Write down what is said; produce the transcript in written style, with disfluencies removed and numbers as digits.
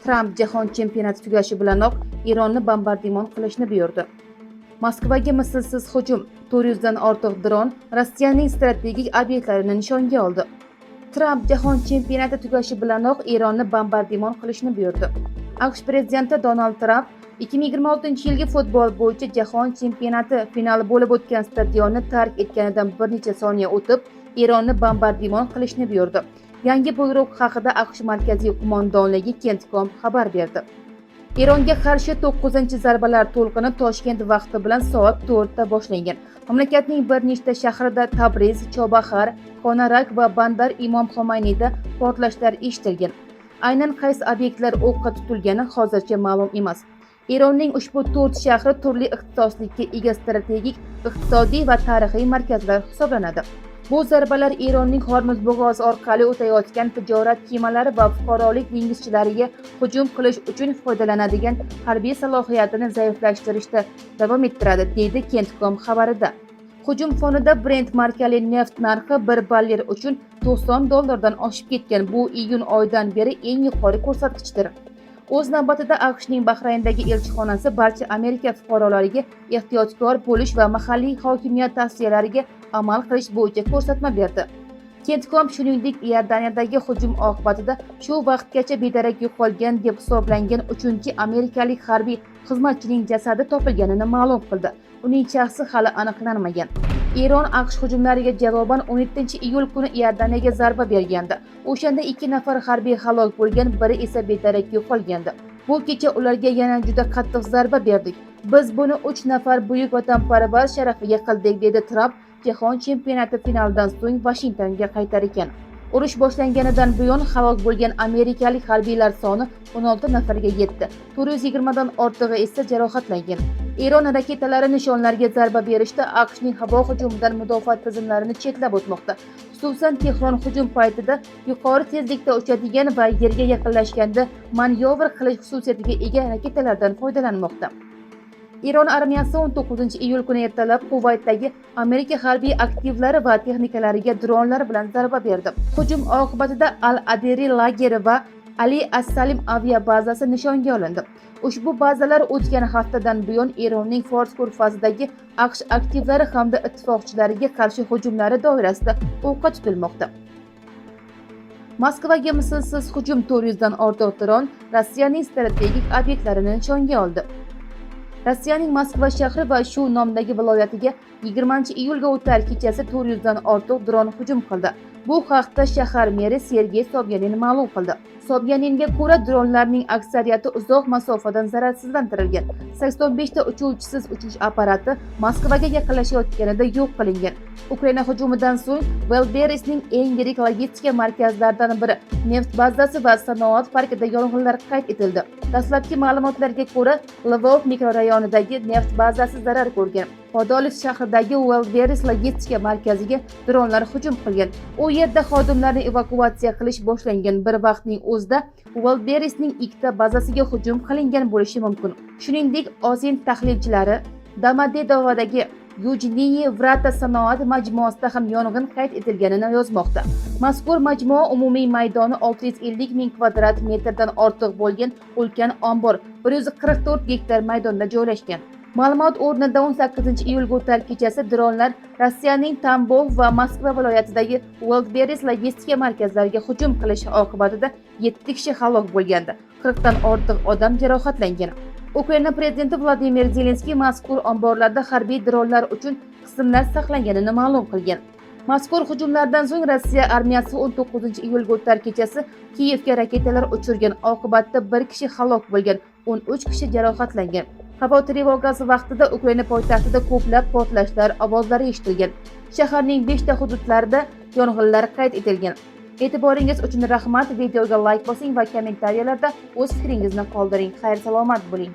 Tramp jahon chempionati tugashi bilanoq Eronni bombardimon qilishni buyurdi. Moskvaga mislsiz hujum. 400 dan ortiq dron Rossiyaning strategik obyektlarini nishonga oldi. Tramp jahon chempionati tugashi bilanoq Eronni bombardimon qilishni buyurdi. AQSh prezidenti Donald Tramp 2026-yilgi futbol bo'yicha jahon chempionati finali bo'lib o'tgan stadionni tark etganidan bir necha soniya o'tib, Eronni bombardimon qilishni buyurdi. Yangi buyruq haqida AQSh markaziy qo'mondonligi Centcom xabar berdi. Eronga qarshi 9-zarbalar to'lqini Toshkent vaqti bilan soat 4 da boshlangan. Mamlakatning bir nechta shahrida Tabriz, Chobahar, Qonarak va Bandar Imom Xomayniyda portlashlar eshitilgan. Aynan qaysi obyektlar o'qqa tutilgani hozircha ma'lum emas. Eronning ushbu 4 shahri turli ixtisoslikka ega strategik, iqtisodiy va tarixiy markazlar hisoblanadi. Bu zarbalar Eronning Hormuz bo'g'ozi orqali o'tayotgan tijorat kemalari va fuqarolik dengizchilariga hujum qilish uchun foydalanadigan harbiy salohiyatini zaiflashtirishda davom ettiradi, deydi Centcom xabarida. Hujum fonida Brent markali neft narxi bir barrel uchun $90 oshib ketgan. Bu iyun oyidan beri eng yuqori ko'rsatkichdir. O'z navbatida AQShning Bahrayndagi elchixonasi barcha Amerika fuqarolariga ehtiyotkor bo'lish va mahalliy hokimiyat tavsiyalariga amal qilish bo'yicha ko'rsatma berdi. Centcom shuningdek Iordaniyadagi hujum oqibatida shu vaqtgacha bedarak yo'qolgan deb hisoblangan 3-amerikalik harbiy xizmatchining jasadi topilganini ma'lum qildi. Uning shaxsi hali aniqlanmagan. Eron AQSh hujumlariga javoban 17-iyul kuni Iordaniyaga zarba bergandi. O'shanda 2 nafar harbiy halok bo'lgan, biri esa bedarak yo'qolgandi. Bu kecha ularga yana juda qattiq zarba berdik. Biz buni 3 nafar buyuk vatanparvar sharafiga qildik, dedi Tramp jahon chempionati finalidan so'ng Vashingtonga qaytar ekan. Urush boshlanganidan buyon halok bo'lgan amerikalik harbiylar soni 16 nafarga yetdi. 420 dan ortig'i esa jarohatlangan. Eron raketalari nishonlarga zarba berishda AQShning havo hujumidan mudofaa tizimlarini chetlab o'tmoqda. Xususan Tehron hujum paytida yuqori tezlikda uchadigan va yerga yaqinlashganda manyovr qilish xususiyatiga ega raketalardan foydalanmoqda. Eron armiyasi 19-iyul kuni ertalab Kuvaytdagi Amerika harbiy aktivlari va texnikalariga dronlar bilan zarba berdi. Hujum oqibatida Al-Aderi lageri va Ali As-Salim aviabazasi nishonga olindi. Ushbu bazalar o'tgan haftadan buyon Eronning Fors ko'rfazidagi AQSh aktivlari hamda ittifoqchilariga qarshi hujumlari doirasida o'qqa tutilmoqda. Moskvaga mislsiz hujum. 400 dan ortiq dron Rossiyaning strategik obyektlarini nishonga oldi. Rossiyaning Moskva shahri va shu nomdagi viloyatiga 20-iyulga o'tar kechasi 400 dan ortiq dron hujum qildi. Bu haqda shahar meri Sergey Sobyanin ma'lum qildi. Sobyaninga ko'ra, dronlarning aksariyati uzoq masofadan zararsizlantirilgan. 85 ta uchuvchisiz uchish apparati Moskvaga yaqinlashayotganida yo'q qilingan. Ukraina hujumidan so'ng Velberisning eng yirik logistika markazlaridan biri neft bazasi va sanoat parkida yong'inlar qayd etildi. Dastlabki ma'lumotlarga ko'ra, Lvov mikrorayonidagi neft bazasi zarar ko'rgan. Podolsk shahridagi Velberis logistika markaziga dronlar hujum qilgan. U yerda xodimlarni evakuatsiya qilish boshlangan. Bir vaqtning o'zida Velberisning ikkita bazasiga hujum qilingan bo'lishi mumkin. Shuningdek, Ozin tahlilchilari Domodedovodagi Yujniy Vrata sanoat majmuasida ham yong'in qayd etilganini yozmoqda. Mazkur majmua umumiy maydoni 650 ming kvadrat metrdan ortiq bo'lgan ulkan ombor 144 gektar maydonda joylashgan. Ma'lumot o'rnida 18-iyulga o'tar kechasi dronlar Rossiyaning Tambov va Moskva viloyatidagi Velberis logistika markazlariga hujum qilishi oqibatida 7 kishi halok bo'lgandi, 40 dan ortiq odam jarohatlangan. Ukraina prezidenti Vladimir Zelenskiy mazkur omborlarda harbiy dronlar uchun qismlar saqlanganini ma'lum qilgan. Mazkur hujumlardan so'ng Rossiya armiyasi 19-iyulga o'tar kechasi Kiyevga raketalar uchirgan. Oqibatda 1 kishi halok bo'lgan, 13 kishi jarohatlangan. Havo trevogasi vaqtida Ukraina poytaxtida ko'plab portlashlar ovozlari eshitilgan. Shaharning 5 ta hududlarida yong'inlar qayd etilgan. E'tiboringiz uchun rahmat. Videoga like bosing va kommentariyalarda o'z fikringizni qoldiring. Xayr salomat bo'ling.